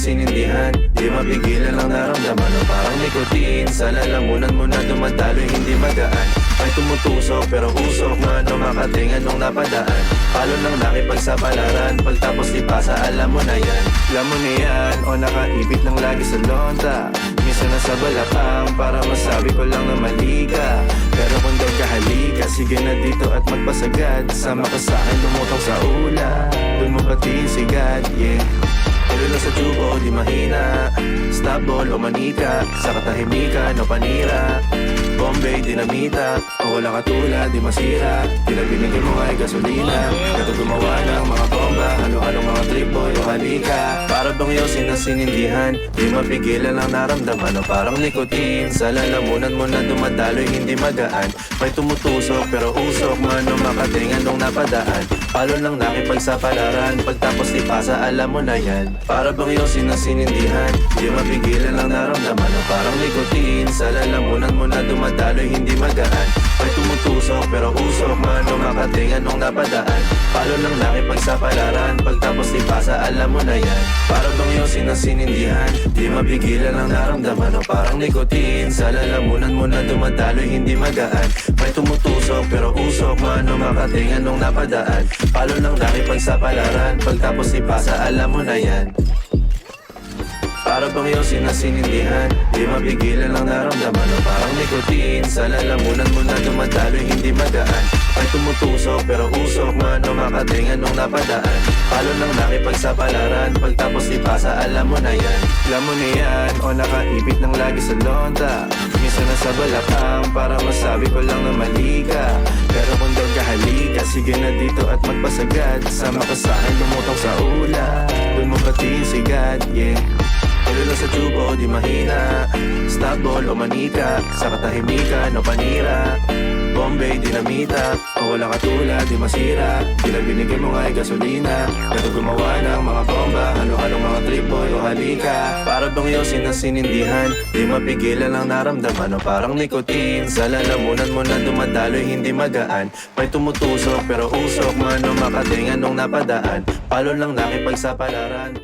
sinindihan, di mapigilan ang naramdaman o parang nikotin. Sa lalamunan mo na dumadaloy, hindi magaan. May tumutusok pero usok, mano makating anong napadaan. Palo lang nakipagsapalaran, pagtapos di pasa, alam mo na yan. Alam mo na yan, o nakaibit lang lagi sa lonta. Minsan nasa balakang, para masabi ko lang na mali ka. Pero kung daw kahalika, sige na dito at magpasagad. Sama ka sa'kin, lumutang sa ula, dun mo pati sigat, yeah. Pero sa tubo, di mahina. Stop ball o manika, sa katahimikan o panira. Bombay, dinamita, o wala katulad, di masira. Tila binigay mo ay gasolina. Kato gumawa ng mga bomba, halo-halong mga trip boy o halika. Para bang yosin na sinindihan, di mapigilan ang naramdaman o parang nikotin. Sa lalamunan mo na dumadaloy, hindi magaan. May tumutusok pero usok, mano makating anong napadaan. Palo lang nakipagsapalaran, pagtapos ipasa, alam mo na yan. Para bang yosin na sinindihan, di mapigilan ang naramdaman o parang nikotin. Sa lalamunan mo na dumadaloy, hindi magaan. May tumutusok pero usok, mano makating anong napadaan. Palo lang nakipagsapalaran, pagtapos ipasa, alam mo na yan. Para bang yosin na sinindihan, di mapigilan ang naramdaman o parang nikotin. Sa lalamunan mo na dumadaloy, hindi magaan. May tumutusok pero usok, mano makating anong napadaan. Palo lang nakipagsapalaran, pagtapos ipasa, alam mo na yan. Para bang yosin na sinindihan, di mapigilan ang naramdaman o parang nikotin. Sa lalamunan mo na dumadaloy, hindi magaan. May tumutusok pero usok, mano makating anong napadaan. Palo lang nakipagsapalaran, pagtapos ipasa, alam mo na yan. Alam mo na yan, o nakaibit lang lagi sa lonta. Minsan nasa balakang, para masabi ko lang na mali ka. Pero kung daw kahalika, sige na dito at magpasagad. Sama ka sa'kin, lumutang sa ula, dun mo pati sigat, yeah. Pero sa tubo, di mahina. Stop ball o manika, sa katahimikan o panira. Bombay, dinamita, o wala katulad, di masira. Tila binigay mo nga ay gasolina. Pero gumawa ng mga bomba, halo-halong mga trip boy o halika. Para bang yosin na sinindihan, di mapigilan ang naramdaman o parang nikotin. Sa lalamunan mo na dumadaloy, hindi magaan. May tumutusok pero usok, mano makating anong napadaan. Palo lang nakipagsapalaran,